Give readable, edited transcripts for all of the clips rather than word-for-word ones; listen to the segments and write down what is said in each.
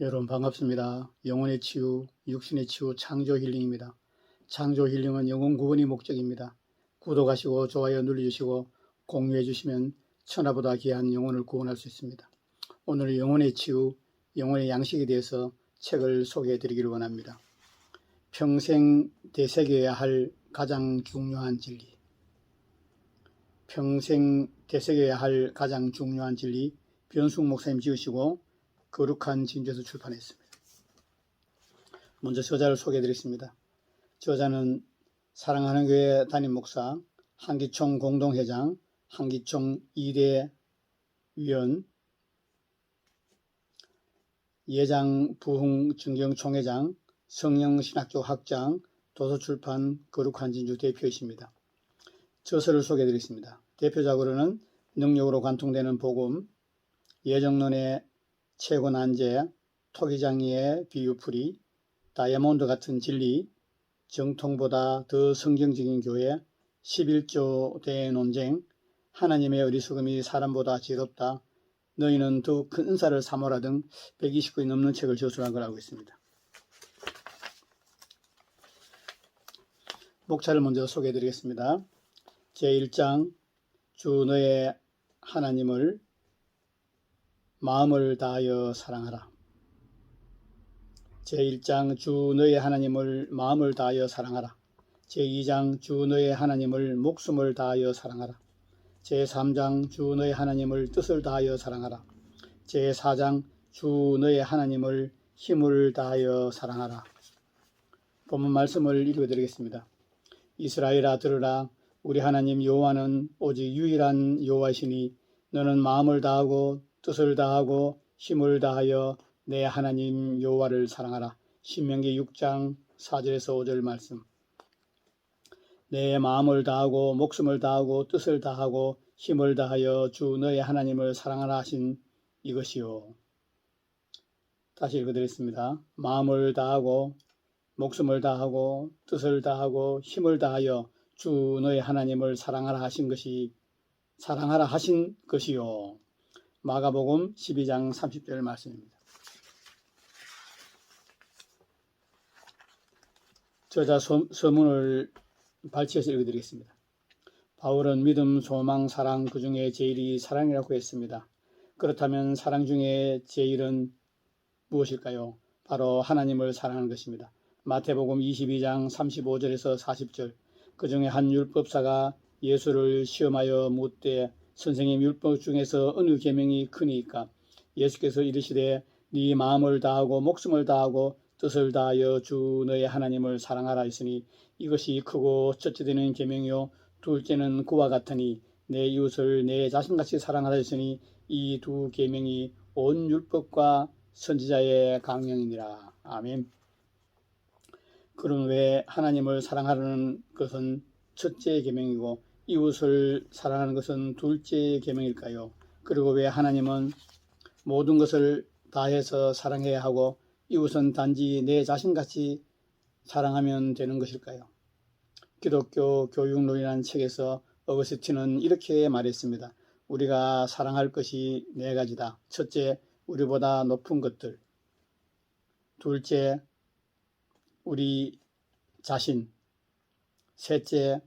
여러분 반갑습니다. 영혼의 치유, 육신의 치유, 창조 힐링입니다. 창조 힐링은 영혼 구원이 목적입니다. 구독하시고 좋아요 눌러주시고 공유해 주시면 천하보다 귀한 영혼을 구원할 수 있습니다. 오늘 영혼의 치유, 영혼의 양식에 대해서 책을 소개해 드리기를 원합니다. 평생 되새겨야 할 가장 중요한 진리. 평생 되새겨야 할 가장 중요한 진리, 변숙 목사님 지으시고 거룩한 진주에서 출판했습니다. 먼저 저자를 소개해드리겠습니다. 저자는 사랑하는 교회 담임 목사, 한기총 공동회장, 한기총 2대 위원, 예장 부흥 증경총회장, 성령신학교 학장, 도서출판 거룩한 진주 대표이십니다. 저서를 소개해드리겠습니다. 대표작으로는 능력으로 관통되는 복음, 예정론의 최고 난제, 토기장이의 비유풀이, 다이아몬드 같은 진리, 정통보다 더 성경적인 교회, 11조 대논쟁, 하나님의 어리석음이 사람보다 지혜롭다, 너희는 더 큰 은사를 사모라 등 120권이 넘는 책을 저술한 걸 알고 있습니다. 목차를 먼저 소개해드리겠습니다. 제1장, 주 너의 하나님을 마음을 다하여 사랑하라. 제1장 주 너의 하나님을 마음을 다하여 사랑하라. 제2장 주 너의 하나님을 목숨을 다하여 사랑하라. 제3장 주 너의 하나님을 뜻을 다하여 사랑하라. 제4장 주 너의 하나님을 힘을 다하여 사랑하라. 본문 말씀을 읽어드리겠습니다. 이스라엘아 들으라. 우리 하나님 여호와는 오직 유일한 여호와이시니 너는 마음을 다하고 뜻을 다하고 힘을 다하여 내 하나님 여호와를 사랑하라. 신명기 6장 4절에서 5절 말씀. 내 마음을 다하고 목숨을 다하고 뜻을 다하고 힘을 다하여 주 너의 하나님을 사랑하라 하신 이것이요. 다시 읽어드리겠습니다. 마음을 다하고 목숨을 다하고 뜻을 다하고 힘을 다하여 주 너의 하나님을 사랑하라 하신 것이요. 마가복음 12장 30절 말씀입니다. 저자 서문을 발췌해서 읽어드리겠습니다. 바울은 믿음, 소망, 사랑 그 중에 제일이 사랑이라고 했습니다. 그렇다면 사랑 중에 제일은 무엇일까요? 바로 하나님을 사랑하는 것입니다. 마태복음 22장 35절에서 40절. 그 중에 한 율법사가 예수를 시험하여 묻되 선생님 율법 중에서 어느 계명이 크니까? 예수께서 이르시되 네 마음을 다하고 목숨을 다하고 뜻을 다하여 주 너의 하나님을 사랑하라 했으니 이것이 크고 첫째 되는 계명이요 둘째는 그와 같으니 내 이웃을 내 자신같이 사랑하라 했으니 이 두 계명이 온 율법과 선지자의 강령이니라. 아멘. 그럼 왜 하나님을 사랑하라는 것은 첫째 계명이고 이웃을 사랑하는 것은 둘째 계명일까요? 그리고 왜 하나님은 모든 것을 다해서 사랑해야 하고 이웃은 단지 내 자신같이 사랑하면 되는 것일까요? 기독교 교육론이라는 책에서 어거스틴은 이렇게 말했습니다. 우리가 사랑할 것이 네 가지다. 첫째, 우리보다 높은 것들. 둘째, 우리 자신. 셋째,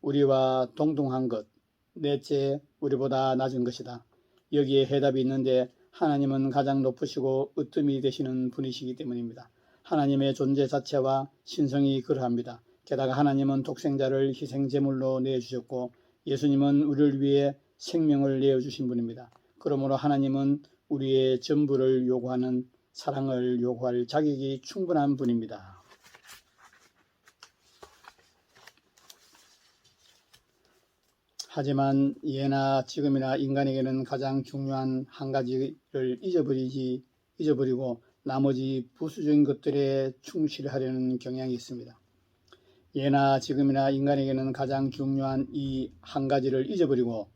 우리와 동등한 것. 넷째, 우리보다 낮은 것이다. 여기에 해답이 있는데 하나님은 가장 높으시고 으뜸이 되시는 분이시기 때문입니다. 하나님의 존재 자체와 신성이 그러합니다. 게다가 하나님은 독생자를 희생제물로 내주셨고 예수님은 우리를 위해 생명을 내어주신 분입니다. 그러므로 하나님은 우리의 전부를 요구하는 사랑을 요구할 자격이 충분한 분입니다. 하지만 예나 지금이나 인간에게는 가장 중요한 한 가지를 잊어버리고 나머지 부수적인 것들에 충실하려는 경향이 있습니다. 예나 지금이나 인간에게는 가장 중요한 이 한 가지를 잊어버리고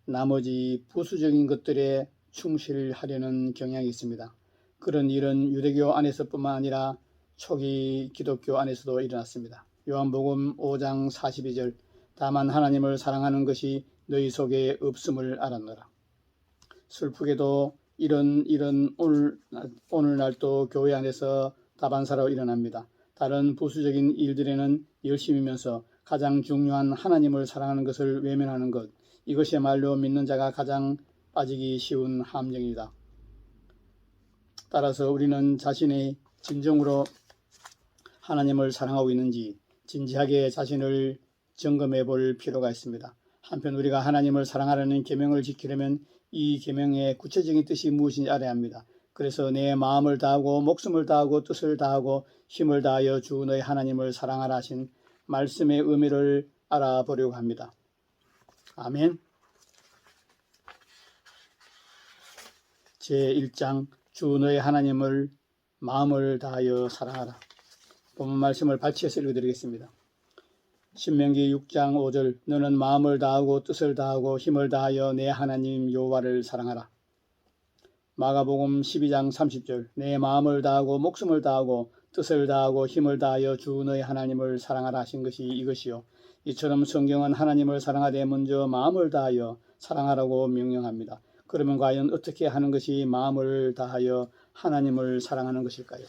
나머지 부수적인 것들에 충실하려는 경향이 있습니다. 그런 일은 유대교 안에서뿐만 아니라 초기 기독교 안에서도 일어났습니다. 요한복음 5장 42절. 다만 하나님을 사랑하는 것이 너희 속에 없음을 알았노라. 슬프게도 이런 오늘날도 교회 안에서 다반사로 일어납니다. 다른 부수적인 일들에는 열심이면서 가장 중요한 하나님을 사랑하는 것을 외면하는 것, 이것이야말로 믿는 자가 가장 빠지기 쉬운 함정이다. 따라서 우리는 자신의 진정으로 하나님을 사랑하고 있는지 진지하게 자신을 점검해 볼 필요가 있습니다. 한편 우리가 하나님을 사랑하라는 계명을 지키려면 이 계명의 구체적인 뜻이 무엇인지 알아야 합니다. 그래서 내 마음을 다하고 목숨을 다하고 뜻을 다하고 힘을 다하여 주 너의 하나님을 사랑하라 하신 말씀의 의미를 알아보려고 합니다. 아멘. 제1장 주 너의 하나님을 마음을 다하여 사랑하라. 본문 말씀을 발췌해서 읽어드리겠습니다. 신명기 6장 5절 너는 마음을 다하고 뜻을 다하고 힘을 다하여 내 하나님 여호와를 사랑하라. 마가복음 12장 30절 내 마음을 다하고 목숨을 다하고 뜻을 다하고 힘을 다하여 주 너의 하나님을 사랑하라 하신 것이 이것이요. 이처럼 성경은 하나님을 사랑하되 먼저 마음을 다하여 사랑하라고 명령합니다. 그러면 과연 어떻게 하는 것이 마음을 다하여 하나님을 사랑하는 것일까요?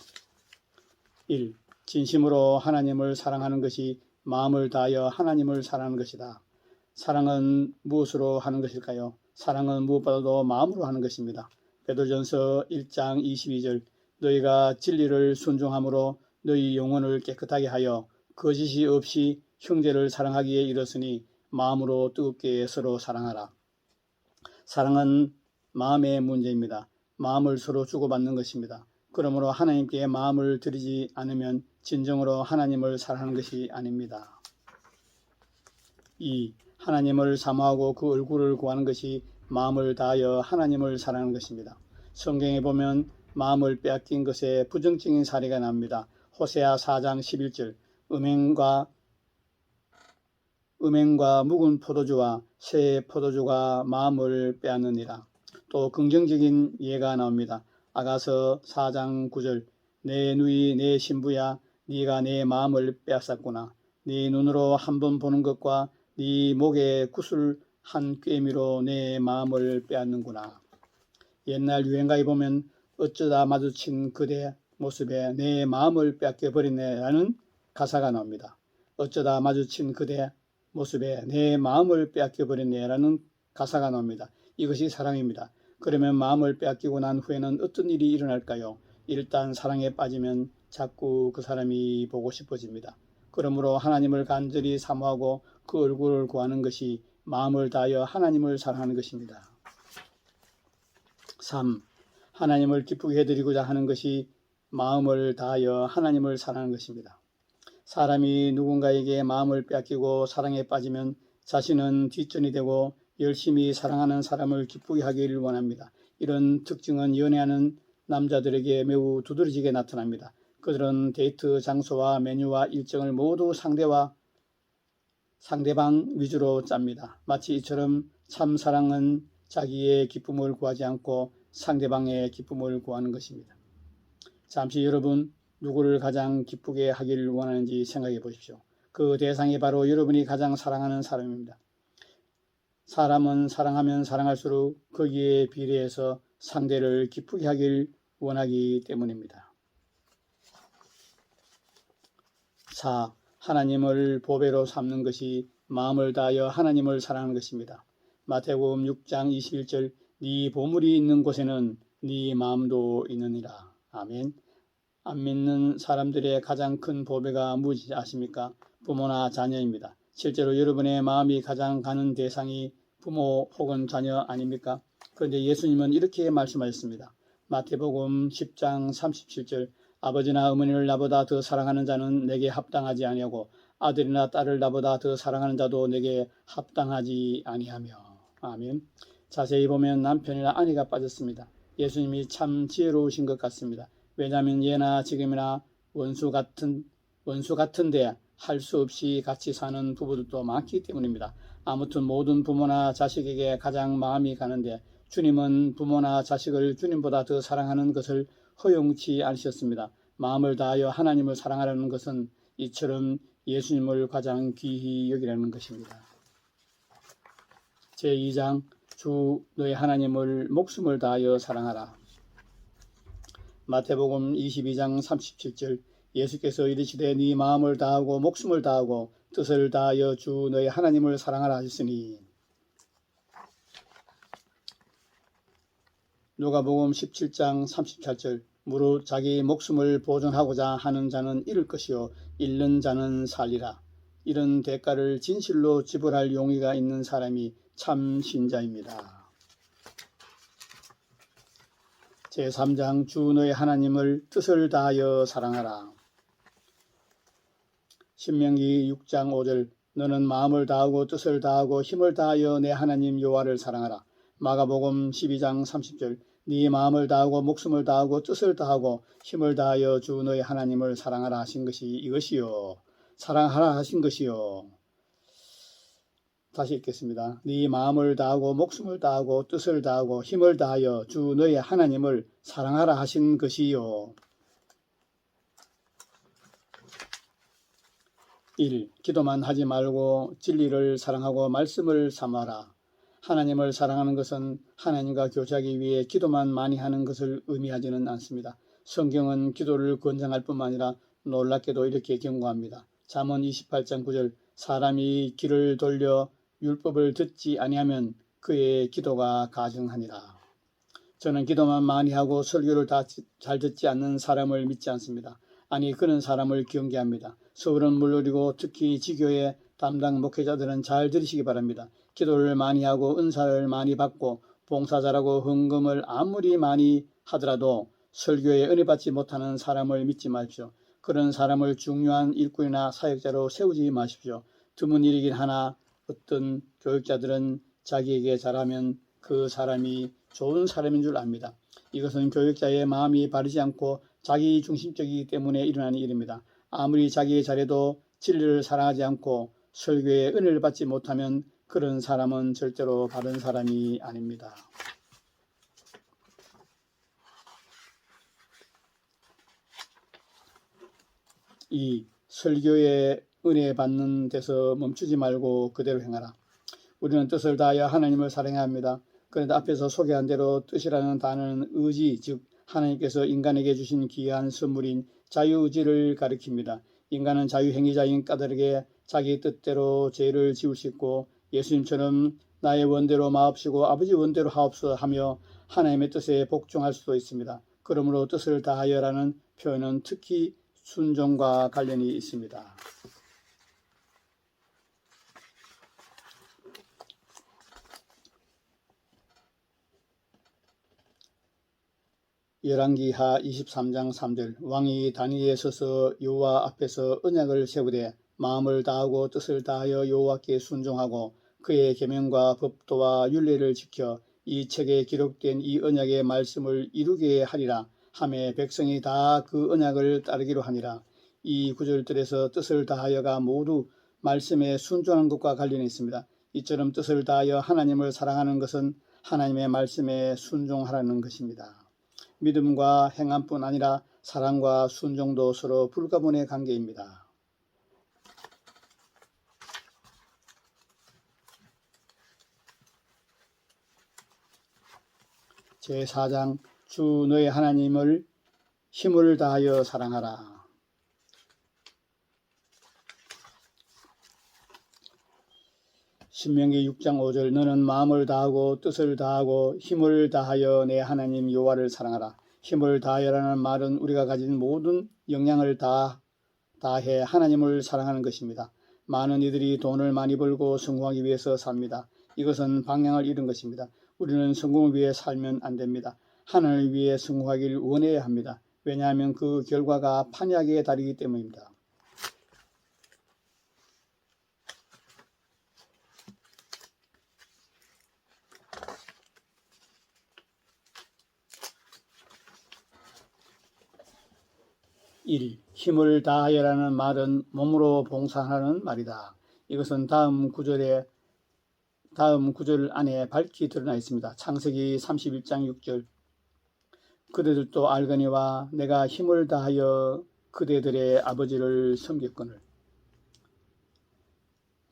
1. 진심으로 하나님을 사랑하는 것이 마음을 다하여 하나님을 사랑하는 것이다. 사랑은 무엇으로 하는 것일까요? 사랑은 무엇보다도 마음으로 하는 것입니다. 베드로전서 1장 22절 너희가 진리를 순종함으로 너희 영혼을 깨끗하게 하여 거짓이 없이 형제를 사랑하기에 이르렀으니 마음으로 뜨겁게 서로 사랑하라. 사랑은 마음의 문제입니다. 마음을 서로 주고받는 것입니다. 그러므로 하나님께 마음을 드리지 않으면 진정으로 하나님을 사랑하는 것이 아닙니다. 2. 하나님을 사모하고 그 얼굴을 구하는 것이 마음을 다하여 하나님을 사랑하는 것입니다. 성경에 보면 마음을 빼앗긴 것에 부정적인 사례가 납니다. 호세아 4장 11절 음행과 묵은 포도주와 새 포도주가 마음을 빼앗느니라. 또 긍정적인 예가 나옵니다. 아가서 4장 9절 내 누이 내 신부야 네가 내 마음을 빼앗았구나. 네 눈으로 한 번 보는 것과 네 목에 구슬 한 꿰미로 내 마음을 빼앗는구나. 옛날 유행가에 보면 어쩌다 마주친 그대 모습에 내 마음을 빼앗겨 버리네 라는 가사가 나옵니다. 어쩌다 마주친 그대 모습에 내 마음을 빼앗겨 버리네 라는 가사가 나옵니다. 이것이 사랑입니다. 그러면 마음을 빼앗기고 난 후에는 어떤 일이 일어날까요? 일단 사랑에 빠지면 자꾸 그 사람이 보고 싶어집니다. 그러므로 하나님을 간절히 사모하고 그 얼굴을 구하는 것이 마음을 다하여 하나님을 사랑하는 것입니다. 3. 하나님을 기쁘게 해드리고자 하는 것이 마음을 다하여 하나님을 사랑하는 것입니다. 사람이 누군가에게 마음을 빼앗기고 사랑에 빠지면 자신은 뒷전이 되고 열심히 사랑하는 사람을 기쁘게 하기를 원합니다. 이런 특징은 연애하는 남자들에게 매우 두드러지게 나타납니다. 그들은 데이트 장소와 메뉴와 일정을 모두 상대방 위주로 짭니다. 마치 이처럼 참 사랑은 자기의 기쁨을 구하지 않고 상대방의 기쁨을 구하는 것입니다. 잠시 여러분 누구를 가장 기쁘게 하기를 원하는지 생각해 보십시오. 그 대상이 바로 여러분이 가장 사랑하는 사람입니다. 사람은 사랑하면 사랑할수록 거기에 비례해서 상대를 기쁘게 하길 원하기 때문입니다. 4. 하나님을 보배로 삼는 것이 마음을 다하여 하나님을 사랑하는 것입니다. 마태복음 6장 21절 네 보물이 있는 곳에는 네 마음도 있느니라. 아멘. 안 믿는 사람들의 가장 큰 보배가 무엇인지 아십니까? 부모나 자녀입니다. 실제로 여러분의 마음이 가장 가는 대상이 부모 혹은 자녀 아닙니까? 그런데 예수님은 이렇게 말씀하셨습니다. 마태복음 10장 37절 아버지나 어머니를 나보다 더 사랑하는 자는 내게 합당하지 아니하고 아들이나 딸을 나보다 더 사랑하는 자도 내게 합당하지 아니하며. 아멘. 자세히 보면 남편이나 아내가 빠졌습니다. 예수님이 참 지혜로우신 것 같습니다. 왜냐하면 예나 지금이나 원수 같은데 할 수 없이 같이 사는 부부들도 많기 때문입니다. 아무튼 모든 부모나 자식에게 가장 마음이 가는데 주님은 부모나 자식을 주님보다 더 사랑하는 것을 허용치 않으셨습니다. 마음을 다하여 하나님을 사랑하라는 것은 이처럼 예수님을 가장 귀히 여기라는 것입니다. 제2장 주 너의 하나님을 목숨을 다하여 사랑하라. 마태복음 22장 37절 예수께서 이르시되 네 마음을 다하고 목숨을 다하고 뜻을 다하여 주 너의 하나님을 사랑하라 하셨으니. 누가복음 17장 34절 무릇 자기 목숨을 보존하고자 하는 자는 잃을 것이요 잃는 자는 살리라. 이런 대가를 진실로 지불할 용의가 있는 사람이 참 신자입니다. 제3장 주 너의 하나님을 뜻을 다하여 사랑하라. 신명기 6장 5절 너는 마음을 다하고 뜻을 다하고 힘을 다하여 내 하나님 여호와를 사랑하라. 마가복음 12장 30절 네 마음을 다하고 목숨을 다하고 뜻을 다하고 힘을 다하여 주 너의 하나님을 사랑하라 하신 것이 이것이요. 사랑하라 하신 것이요. 다시 읽겠습니다. 네 마음을 다하고 목숨을 다하고 뜻을 다하고 힘을 다하여 주 너의 하나님을 사랑하라 하신 것이요. 1. 기도만 하지 말고 진리를 사랑하고 말씀을 삼아라. 하나님을 사랑하는 것은 하나님과 교제하기 위해 기도만 많이 하는 것을 의미하지는 않습니다. 성경은 기도를 권장할 뿐만 아니라 놀랍게도 이렇게 경고합니다. 잠언 28장 9절 사람이 귀를 돌려 율법을 듣지 아니하면 그의 기도가 가증하니라. 저는 기도만 많이 하고 설교를 다 잘 듣지 않는 사람을 믿지 않습니다. 아니 그런 사람을 경계합니다. 서울은 물론이고 특히 지교의 담당 목회자들은 잘 들으시기 바랍니다. 기도를 많이 하고 은사를 많이 받고 봉사자라고 헌금을 아무리 많이 하더라도 설교에 은혜 받지 못하는 사람을 믿지 마십시오. 그런 사람을 중요한 일꾼이나 사역자로 세우지 마십시오. 드문 일이긴 하나 어떤 교육자들은 자기에게 잘하면 그 사람이 좋은 사람인 줄 압니다. 이것은 교육자의 마음이 바르지 않고 자기 중심적이기 때문에 일어나는 일입니다. 아무리 자기 잘해도 진리를 사랑하지 않고 설교에 은혜를 받지 못하면 그런 사람은 절대로 바른 사람이 아닙니다. 2. 설교에 은혜 받는 데서 멈추지 말고 그대로 행하라. 우리는 뜻을 다하여 하나님을 사랑해야 합니다. 그런데 앞에서 소개한 대로 뜻이라는 단어는 의지, 즉 하나님께서 인간에게 주신 귀한 선물인 자유의지를 가리킵니다. 인간은 자유행위자인 까닭에 자기 뜻대로 죄를 지을 수 있고 예수님처럼 나의 원대로 마옵시고 아버지 원대로 하옵소서 하며 하나님의 뜻에 복종할 수도 있습니다. 그러므로 뜻을 다하여라는 표현은 특히 순종과 관련이 있습니다. 열왕기하 23장 3절 왕이 단위에 서서 여호와 앞에서 언약을 세우되 마음을 다하고 뜻을 다하여 여호와께 순종하고 그의 계명과 법도와 율례를 지켜 이 책에 기록된 이 언약의 말씀을 이루게 하리라 하매 백성이 다 그 언약을 따르기로 하니라. 이 구절들에서 뜻을 다하여가 모두 말씀에 순종하는 것과 관련이 있습니다. 이처럼 뜻을 다하여 하나님을 사랑하는 것은 하나님의 말씀에 순종하라는 것입니다. 믿음과 행함뿐 아니라 사랑과 순종도 서로 불가분의 관계입니다. 제4장 주 너의 하나님을 힘을 다하여 사랑하라. 신명기 6장 5절 너는 마음을 다하고 뜻을 다하고 힘을 다하여 내 하나님 여호와를 사랑하라. 힘을 다하여라는 말은 우리가 가진 모든 역량을 다해 하나님을 사랑하는 것입니다. 많은 이들이 돈을 많이 벌고 성공하기 위해서 삽니다. 이것은 방향을 잃은 것입니다. 우리는 성공을 위해 살면 안 됩니다. 하나님을 위해 성공하기를 원해야 합니다. 왜냐하면 그 결과가 판약에 다르기 때문입니다. 힘을 다하여라는 말은 몸으로 봉사하는 말이다. 이것은 다음 구절 안에 밝히 드러나 있습니다. 창세기 31장 6절 그대들도 알거니와 내가 힘을 다하여 그대들의 아버지를 섬겼거늘.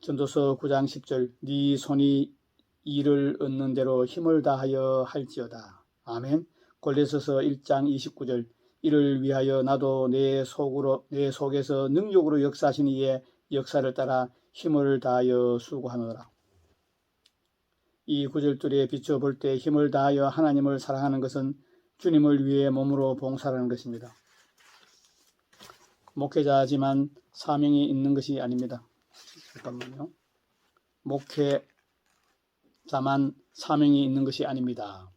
전도서 9장 10절 네 손이 이를 얻는 대로 힘을 다하여 할지어다. 아멘. 골로새서 1장 29절. 이를 위하여 나도 내 속에서 능력으로 역사하신 이의 역사를 따라 힘을 다하여 수고하노라. 이 구절들에 비춰볼 때 힘을 다하여 하나님을 사랑하는 것은 주님을 위해 몸으로 봉사하는 것입니다. 목회자지만 사명이 있는 것이 아닙니다. 잠깐만요. 목회자만 사명이 있는 것이 아닙니다.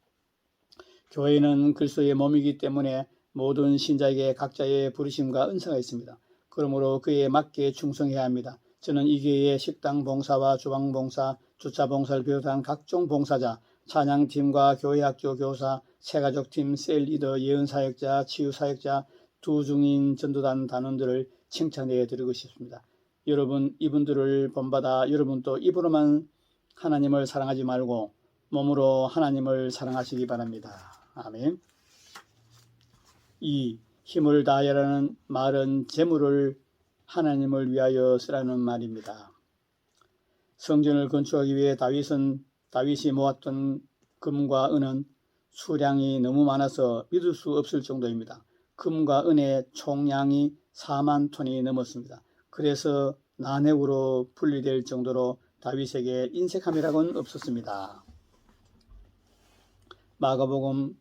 교회는 그리스도의 몸이기 때문에 모든 신자에게 각자의 부르심과 은사가 있습니다. 그러므로 그에 맞게 충성해야 합니다. 저는 이 교회의 식당 봉사와 주방 봉사, 주차 봉사를 비롯한 각종 봉사자, 찬양팀과 교회학교 교사, 새가족팀, 셀리더, 예언사역자, 치유사역자, 두중인 전도단 단원들을 칭찬해 드리고 싶습니다. 여러분, 이분들을 본받아 여러분도 입으로만 하나님을 사랑하지 말고 몸으로 하나님을 사랑하시기 바랍니다. 아멘. 이 힘을 다하여라는 말은 재물을 하나님을 위하여 쓰라는 말입니다. 성전을 건축하기 위해 다윗이 모았던 금과 은은 수량이 너무 많아서 믿을 수 없을 정도입니다. 금과 은의 총량이 4만 톤이 넘었습니다. 그래서 난획으로 분리될 정도로 다윗에게 인색함이라고는 없었습니다. 마가복음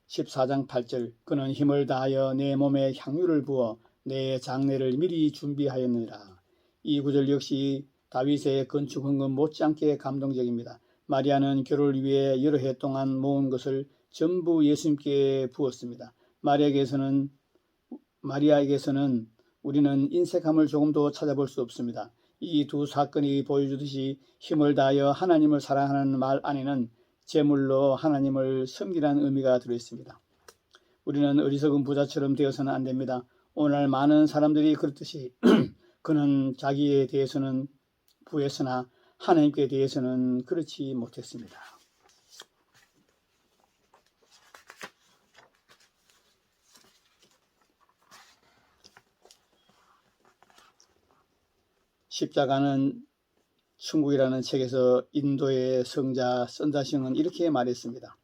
14장 8절. 그는 힘을 다하여 내 몸에 향유를 부어 내 장례를 미리 준비하였느니라. 이 구절 역시 다윗의 건축 헌금 못지않게 감동적입니다. 마리아는 결혼을 위해 여러 해 동안 모은 것을 전부 예수님께 부었습니다. 마리아에게서는 우리는 인색함을 조금도 찾아볼 수 없습니다. 이 두 사건이 보여주듯이 힘을 다하여 하나님을 사랑하는 말 안에는 제물로 하나님을 섬기라는 의미가 들어있습니다. 우리는 어리석은 부자처럼 되어서는 안 됩니다. 오늘 많은 사람들이 그렇듯이 그는 자기에 대해서는 부했으나 하나님께 대해서는 그렇지 못했습니다. 십자가는 천국이라는 책에서 인도의 성자 선다싱은 이렇게 말했습니다.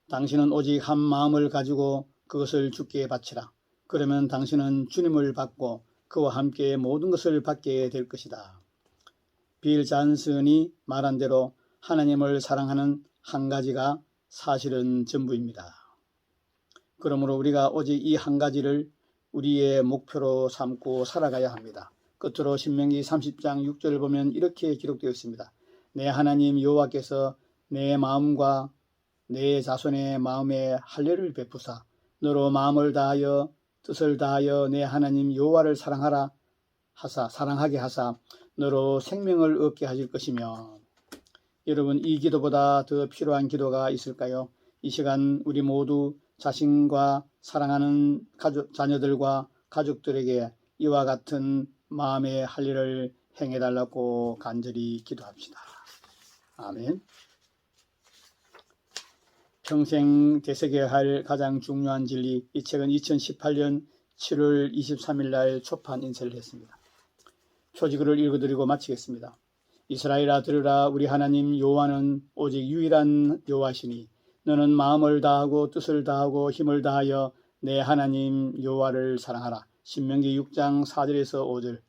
당신은 오직 한 마음을 가지고 그것을 주께 바치라. 그러면 당신은 주님을 받고 그와 함께 모든 것을 받게 될 것이다. 빌 잔슨이 말한 대로 하나님을 사랑하는 한 가지가 사실은 전부입니다. 그러므로 우리가 오직 이 한 가지를 우리의 목표로 삼고 살아가야 합니다. 끝으로 신명기 30장 6절을 보면 이렇게 기록되어 있습니다. 내 하나님 여호와께서 내 마음과 내 자손의 마음에 할례를 베푸사 너로 마음을 다하여 뜻을 다하여 내 하나님 여호와를 사랑하게 하사 너로 생명을 얻게 하실 것이며. 여러분, 이 기도보다 더 필요한 기도가 있을까요? 이 시간 우리 모두 자신과 사랑하는 자녀들과 가족들에게 이와 같은 마음의 할례를 행해달라고 간절히 기도합시다. 아멘. 평생 되새겨야 할 가장 중요한 진리. 이 책은 2018년 7월 23일 날 초판 인쇄를 했습니다. 표지글을 읽어드리고 마치겠습니다. 이스라엘아 들으라. 우리 하나님 여호와는 오직 유일한 여호와시니 너는 마음을 다하고 뜻을 다하고 힘을 다하여 내 하나님 여호와를 사랑하라. 신명기 6장 4절에서 5절.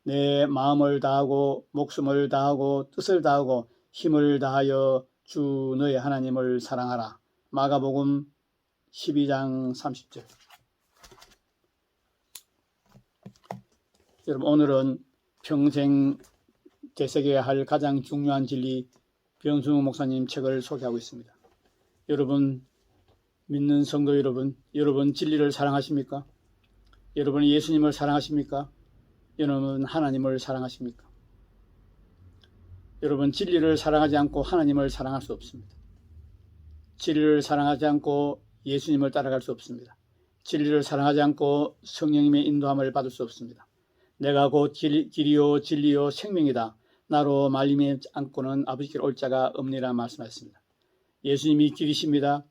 내 마음을 다하고 목숨을 다하고 뜻을 다하고 힘을 다하여 주 너의 하나님을 사랑하라. 마가복음 12장 30절. 여러분, 오늘은 평생 되새겨야 할 가장 중요한 진리 병승우 목사님 책을 소개하고 있습니다. 여러분, 믿는 성도 여러분 진리를 사랑하십니까? 여러분 예수님을 사랑하십니까? 여러분 하나님을 사랑하십니까? 여러분, 진리를 사랑하지 않고 하나님을 사랑할 수 없습니다. 진리를 사랑하지 않고 예수님을 따라갈 수 없습니다. 진리를 사랑하지 않고 성령님의 인도함을 받을 수 없습니다. 내가 곧 길이요 진리요 생명이다. 나로 말리지 않고는 아버지께로 올 자가 없느니라 말씀하셨습니다. 예수님이 길이십니다.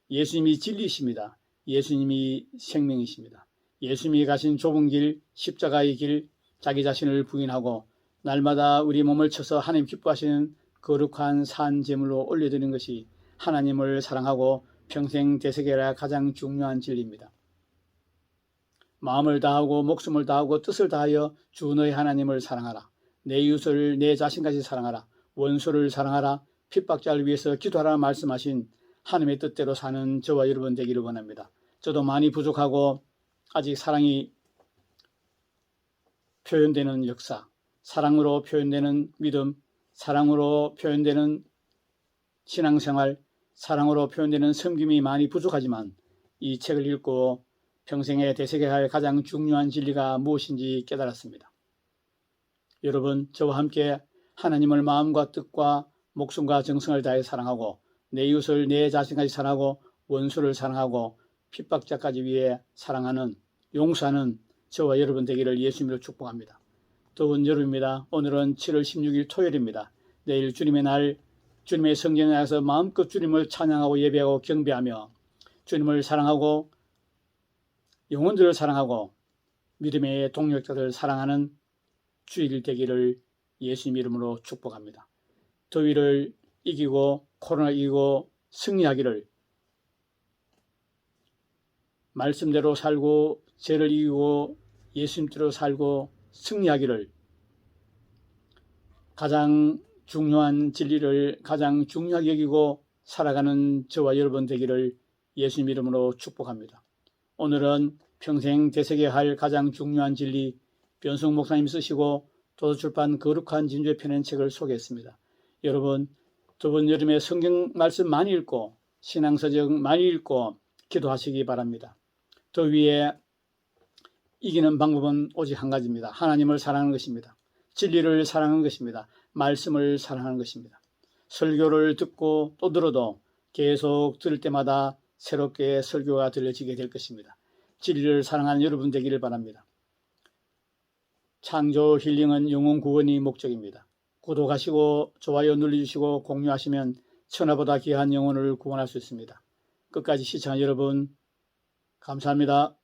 예수님이 진리이십니다. 예수님이 생명이십니다. 예수님이 가신 좁은 길, 십자가의 길, 자기 자신을 부인하고 날마다 우리 몸을 쳐서 하나님 기뻐하시는 거룩한 산 제물로 올려드리는 것이 하나님을 사랑하고 평생 되새겨야 할 가장 중요한 진리입니다. 마음을 다하고 목숨을 다하고 뜻을 다하여 주 너의 하나님을 사랑하라. 내 이웃을 내 자신까지 사랑하라. 원수를 사랑하라. 핍박자를 위해서 기도하라 말씀하신 하나님의 뜻대로 사는 저와 여러분 되기를 원합니다. 저도 많이 부족하고 아직 사랑이 표현되는 역사, 사랑으로 표현되는 믿음, 사랑으로 표현되는 신앙생활, 사랑으로 표현되는 섬김이 많이 부족하지만 이 책을 읽고 평생에 되새겨야 할 가장 중요한 진리가 무엇인지 깨달았습니다. 여러분, 저와 함께 하나님을 마음과 뜻과 목숨과 정성을 다해 사랑하고 내 이웃을 내 자신까지 사랑하고 원수를 사랑하고 핍박자까지 위해 사랑하는 용서하는 저와 여러분 되기를 예수님으로 축복합니다. 더운 여름입니다. 오늘은 7월 16일 토요일입니다. 내일 주님의 날, 주님의 성전에 나가서 마음껏 주님을 찬양하고 예배하고 경배하며 주님을 사랑하고 영혼들을 사랑하고 믿음의 동력자들을 사랑하는 주일 되기를 예수님 이름으로 축복합니다. 더위를 이기고 코로나 이기고 승리하기를, 말씀대로 살고 죄를 이기고 예수님대로 살고 승리하기를, 가장 중요한 진리를 가장 중요하게 여기고 살아가는 저와 여러분 되기를 예수님 이름으로 축복합니다. 오늘은 평생 되새겨야 할 가장 중요한 진리, 변성 목사님 쓰시고 도서출판 거룩한 진주에 펴낸 책을 소개했습니다. 여러분, 저번 여름에 성경 말씀 많이 읽고 신앙서적 많이 읽고 기도하시기 바랍니다. 더위에 이기는 방법은 오직 한 가지입니다. 하나님을 사랑하는 것입니다. 진리를 사랑하는 것입니다. 말씀을 사랑하는 것입니다. 설교를 듣고 또 들어도 계속 들을 때마다 새롭게 설교가 들려지게 될 것입니다. 진리를 사랑하는 여러분 되기를 바랍니다. 창조 힐링은 영혼 구원이 목적입니다. 구독하시고 좋아요 눌러주시고 공유하시면 천하보다 귀한 영혼을 구원할 수 있습니다. 끝까지 시청한 여러분 감사합니다.